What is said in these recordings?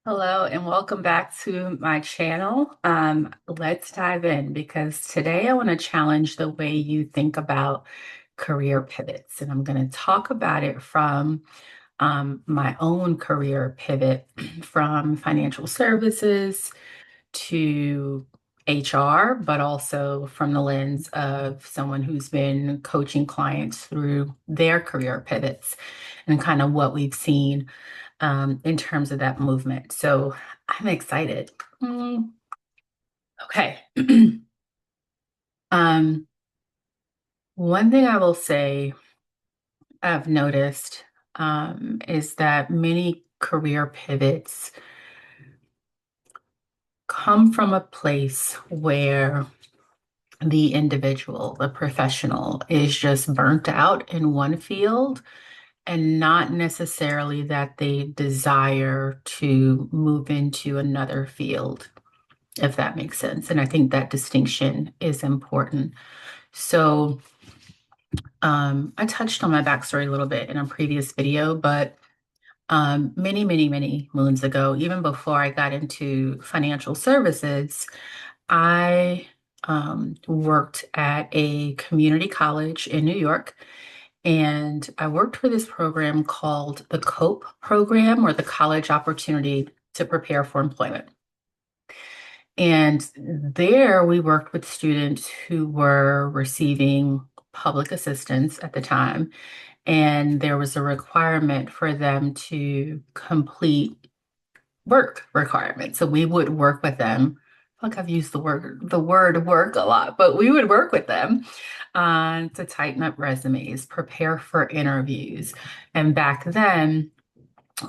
Hello and welcome back to my channel. Let's dive in because today I want to challenge the way you think about career pivots. And I'm going to talk about it from my own career pivot from financial services to HR, but also from the lens of someone who's been coaching clients through their career pivots and kind of what we've seen in terms of that movement. So I'm excited. Mm, okay. um, One thing I will say I've noticed is that many career pivots come from a place where the individual, the professional, is just burnt out in one field and not necessarily that they desire to move into another field, if that makes sense. And I think that distinction is important. So, I touched on my backstory a little bit in a previous video, but many, many, many moons ago, even before I got into financial services, I worked at a community college in New York. And I worked for this program called the COPE program, or the College Opportunity to Prepare for Employment. And there we worked with students who were receiving public assistance at the time. And there was a requirement for them to complete work requirements. So we would work with them. I feel like I've used the word work a lot, but we would work with them to tighten up resumes, prepare for interviews. And back then,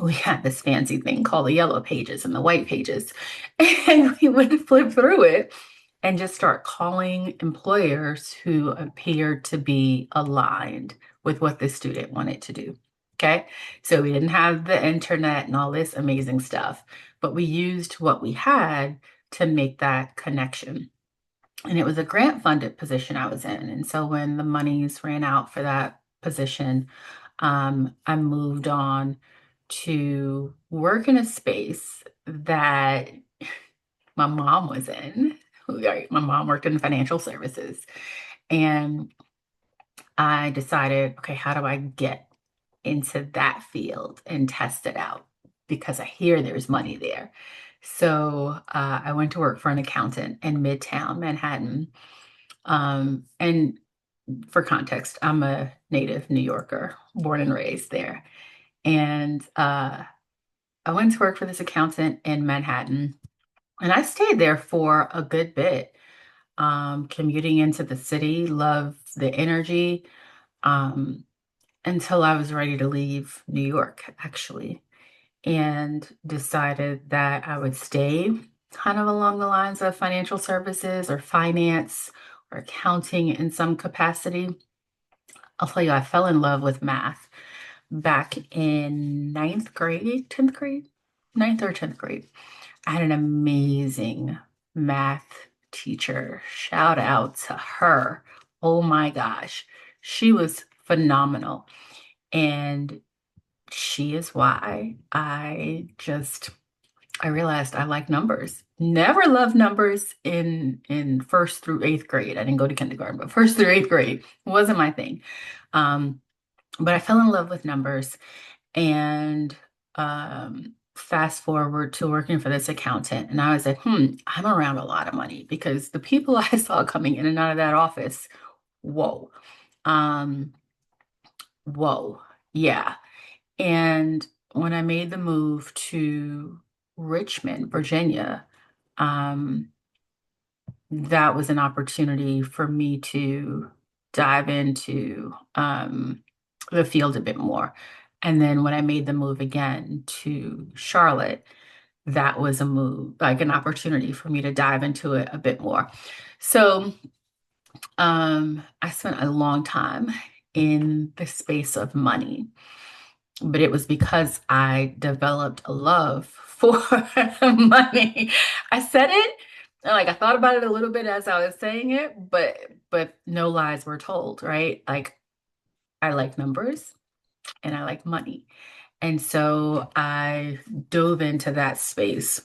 we had this fancy thing called the yellow pages and the white pages. And we would flip through it and just start calling employers who appeared to be aligned with what the student wanted to do. Okay. So we didn't have the internet and all this amazing stuff, but we used what we had to make that connection. And it was a grant funded position I was in. And so when the monies ran out for that position, I moved on to work in a space that my mom was in. Right, my mom worked in financial services. And I decided, okay, how do I get into that field and test it out? Because I hear there's money there. So I went to work for an accountant in Midtown Manhattan. And for context, I'm a native New Yorker, born and raised there. And I went to work for this accountant in Manhattan, and I stayed there for a good bit, commuting into the city, loved the energy, um, until I was ready to leave New York, actually, and decided that I would stay kind of along the lines of financial services or finance or accounting in some capacity. I'll tell you, I fell in love with math back in ninth grade, 10th grade, ninth or 10th grade. I had an amazing math teacher. Shout out to her. Oh my gosh. She was phenomenal. And she is why I realized I like numbers. Never loved numbers in first through eighth grade. I didn't go to kindergarten, but first through eighth grade wasn't my thing. Um, but I fell in love with numbers and fast forward to working for this accountant. And I was like, I'm around a lot of money because the people I saw coming in and out of that office, whoa. Um, whoa. Yeah. And when I made the move to Richmond, Virginia, um, that was an opportunity for me to dive into the field a bit more. And then when I made the move again to Charlotte, that was a move, like an opportunity for me to dive into it a bit more. So I spent a long time in the space of money, but it was because I developed a love for money. I said it, and like I thought about it a little bit as I was saying it, but no lies were told, right? Like I like numbers and I like money. And so I dove into that space.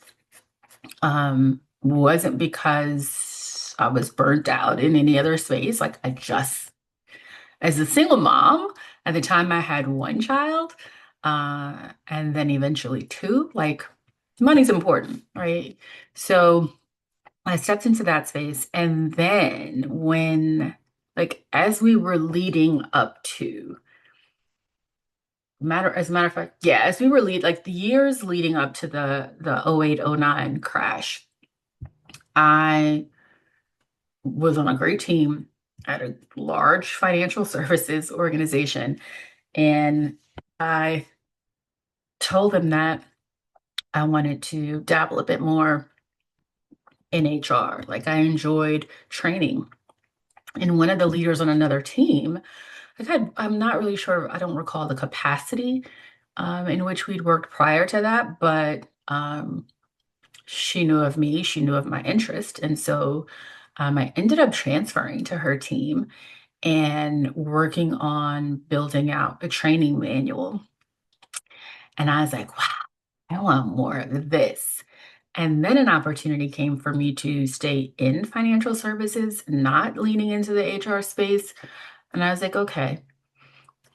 Wasn't because I was burnt out in any other space. Like I just, as a single mom, at the time I had one child, and then eventually two, like money's important, right? So I stepped into that space. And then like, as we were leading up to, as a matter of fact, yeah, as we were like the years leading up to the 08, 09 crash, I was on a great team at a large financial services organization. And I told them that I wanted to dabble a bit more in HR. Like I enjoyed training. And one of the leaders on another team, I'm not really sure, I don't recall the capacity in which we'd worked prior to that, but she knew of me, she knew of my interest. And so I ended up transferring to her team and working on building out a training manual. And I was like, wow, I want more of this. And then an opportunity came for me to stay in financial services, not leaning into the HR space. And I was like, okay,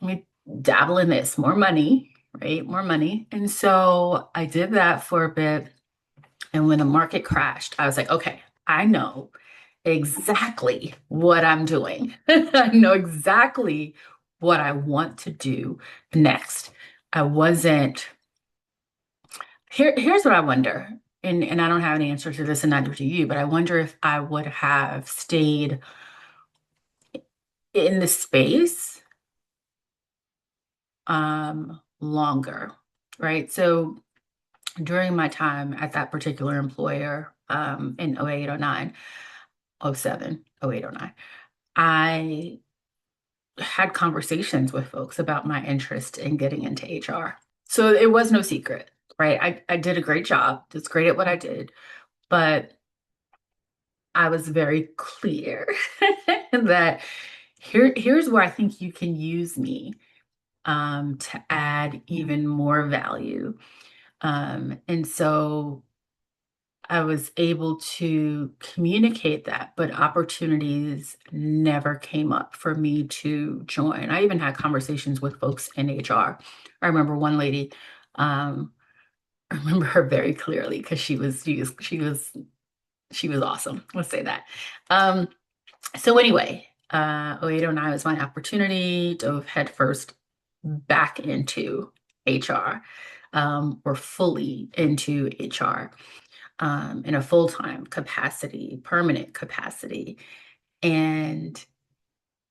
let me dabble in this, more money, right? More money. And so I did that for a bit. And when the market crashed, I was like, okay, I know exactly what I'm doing. I know exactly what I want to do next. I wasn't here's what I wonder, and I don't have an answer to this, and neither do you, but I wonder if I would have stayed in the space longer, right? So during my time at that particular employer in 08, 09, 07, 08, 09, I had conversations with folks about my interest in getting into HR. So it was no secret, right? I did a great job, was great at what I did, but I was very clear that here's where I think you can use me to add even more value. And so I was able to communicate that, but opportunities never came up for me to join. I even had conversations with folks in HR. I remember one lady, um, I remember her very clearly because she was awesome. Let's say that. Um, so anyway, 08, 09 was my opportunity, dove headfirst back into HR, or fully into HR, in a full-time capacity, permanent capacity. And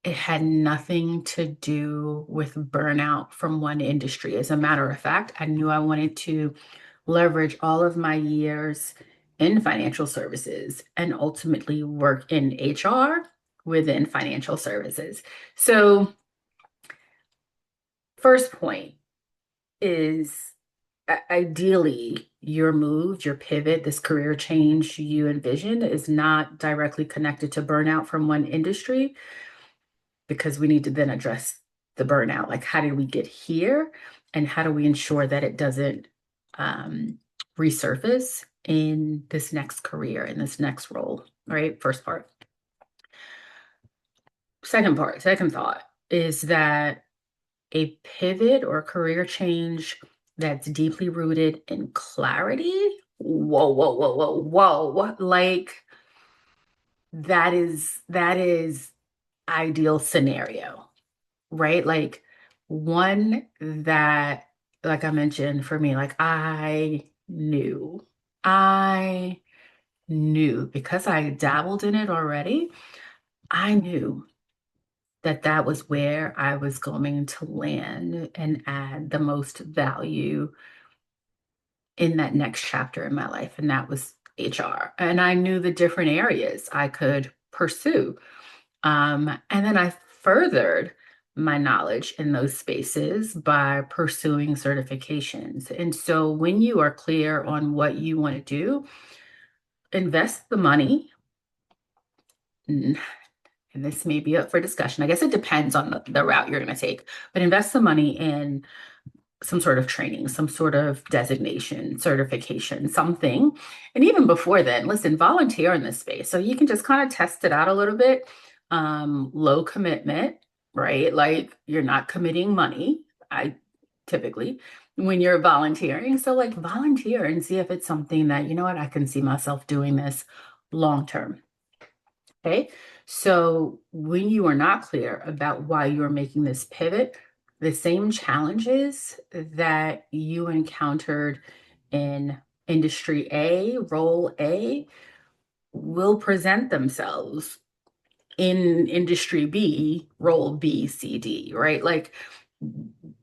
it had nothing to do with burnout from one industry. As a matter of fact, I knew I wanted to leverage all of my years in financial services and ultimately work in HR within financial services. So, first point is ideally your move, your pivot, this career change you envision is not directly connected to burnout from one industry, because we need to then address the burnout. Like, how did we get here? And how do we ensure that it doesn't um, resurface in this next career, in this next role, right? First part. Second thought is that a pivot or career change that's deeply rooted in clarity. Whoa, whoa, whoa, whoa, whoa. Like that is ideal scenario, right? Like one that, like I mentioned, for me, like I knew because I dabbled in it already. I knew that that was where I was going to land and add the most value in that next chapter in my life, and that was HR. And I knew the different areas I could pursue. And then I furthered my knowledge in those spaces by pursuing certifications. And so when you are clear on what you want to do, invest the money. And this may be up for discussion. I guess it depends on the route you're going to take, but invest the money in some sort of training, some sort of designation, certification, something. And even before then, listen, volunteer in this space. So you can just kind of test it out a little bit. Low commitment, right? Like you're not committing money. I typically when you're volunteering. So like volunteer and see if it's something that, you know what, I can see myself doing this long term. Okay. So when you are not clear about why you are making this pivot, the same challenges that you encountered in industry A, role A, will present themselves in industry B, role B, C, D, right? Like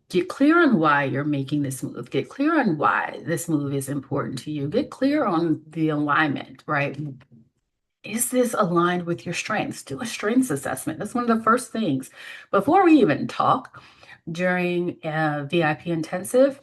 get clear on why you're making this move. Get clear on why this move is important to you. Get clear on the alignment, right? Is this aligned with your strengths? Do a strengths assessment. That's one of the first things. Before we even talk during a VIP intensive,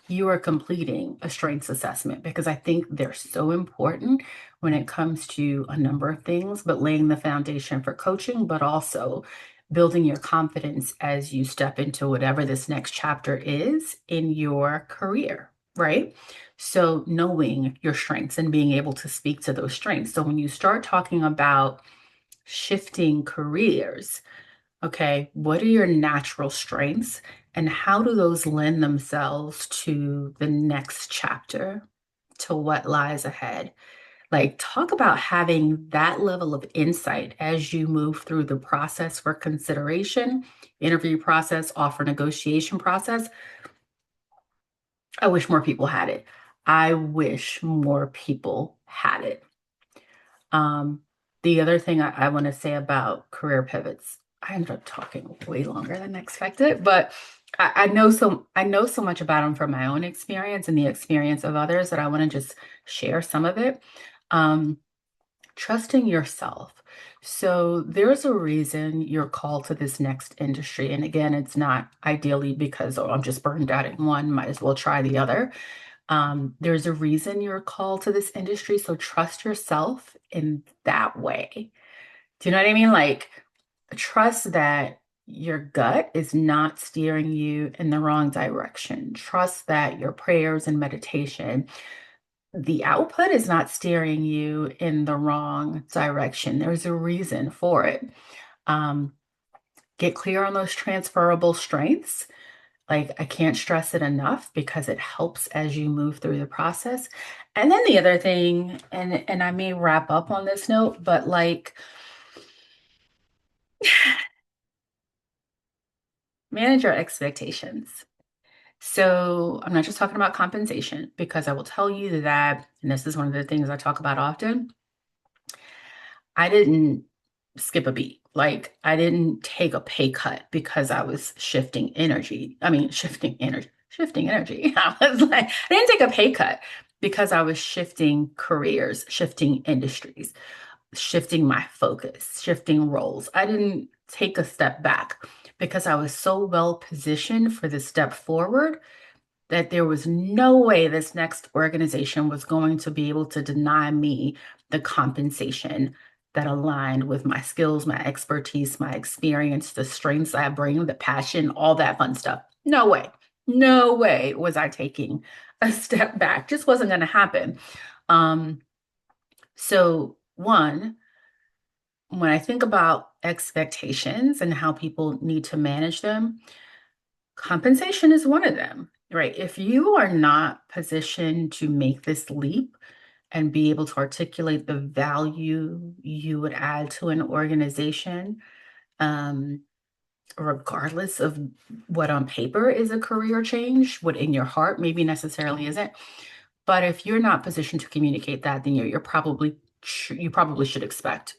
you are completing a strengths assessment because I think they're so important when it comes to a number of things, but laying the foundation for coaching, but also building your confidence as you step into whatever this next chapter is in your career, right? So knowing your strengths and being able to speak to those strengths. So when you start talking about shifting careers, okay, what are your natural strengths and how do those lend themselves to the next chapter, to what lies ahead? Like, talk about having that level of insight as you move through the process for consideration, interview process, offer negotiation process. I wish more people had it. I wish more people had it. Um, the other thing I want to say about career pivots, I ended up talking way longer than expected, but I know so much about them from my own experience and the experience of others that I want to just share some of it. Um, Trusting yourself. So there's a reason you're called to this next industry. And again, it's not ideally because, oh, I'm just burned out in one, might as well try the other. There's a reason you're called to this industry, so trust yourself in that way. Do you know what I mean? Like, trust that your gut is not steering you in the wrong direction. Trust that your prayers and meditation, the output is not steering you in the wrong direction. There's a reason for it. Um, get clear on those transferable strengths. Like, I can't stress it enough because it helps as you move through the process. And then the other thing, and I may wrap up on this note, but like manage your expectations. So I'm not just talking about compensation because I will tell you that, and this is one of the things I talk about often, I didn't skip a beat. Like I didn't take a pay cut because I was shifting energy. I mean, shifting energy. I was like, I didn't take a pay cut because I was shifting careers, shifting industries, shifting my focus, shifting roles. I didn't take a step back because I was so well positioned for the step forward that there was no way this next organization was going to be able to deny me the compensation that aligned with my skills, my expertise, my experience, the strengths I bring, the passion, all that fun stuff. No way. No way was I taking a step back. Just wasn't going to happen. Um, so one, when I think about expectations and how people need to manage them, compensation is one of them, right? If you are not positioned to make this leap and be able to articulate the value you would add to an organization, um, regardless of what on paper is a career change, what in your heart maybe necessarily isn't. But if you're not positioned to communicate that, then you're probably you probably should expect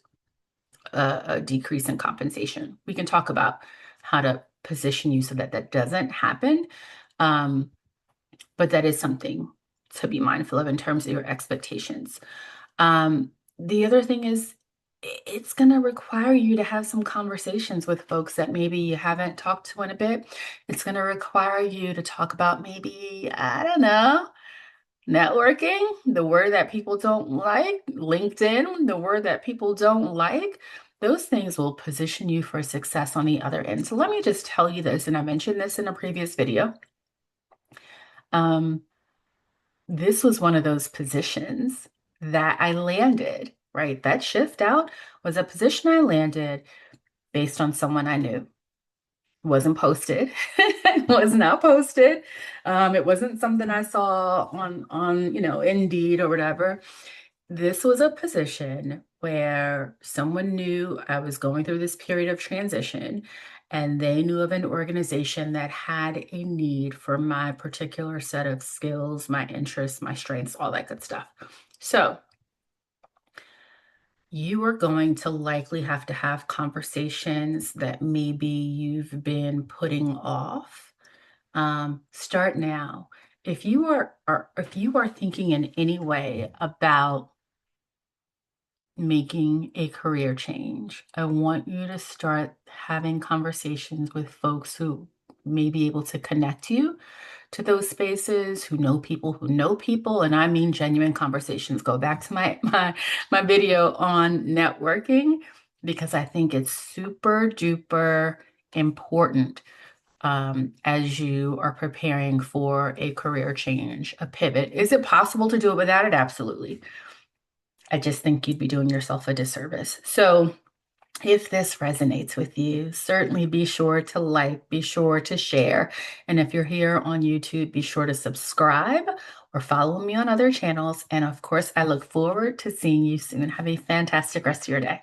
a decrease in compensation. We can talk about how to position you so that that doesn't happen. Um, but that is something to be mindful of in terms of your expectations. The other thing is, it's going to require you to have some conversations with folks that maybe you haven't talked to in a bit. It's going to require you to talk about maybe, I don't know, networking, the word that people don't like, LinkedIn, the word that people don't like. Those things will position you for success on the other end. So let me just tell you this, and I mentioned this in a previous video. Um, this was one of those positions that I landed, right? That shift out was a position I landed based on someone I knew. Wasn't posted. It was not posted. It wasn't something I saw on Indeed or whatever. This was a position where someone knew I was going through this period of transition, and they knew of an organization that had a need for my particular set of skills, my interests, my strengths, all that good stuff. So you are going to likely have to have conversations that maybe you've been putting off. Start now. If you are thinking in any way about making a career change, I want you to start having conversations with folks who may be able to connect you to those spaces, who know people, and I mean genuine conversations. Go back to my video on networking because I think it's super duper important as you are preparing for a career change, a pivot. Is it possible to do it without it? Absolutely. I just think you'd be doing yourself a disservice. So, if this resonates with you, certainly be sure to like, be sure to share. And if you're here on YouTube, be sure to subscribe or follow me on other channels. And of course, I look forward to seeing you soon. Have a fantastic rest of your day.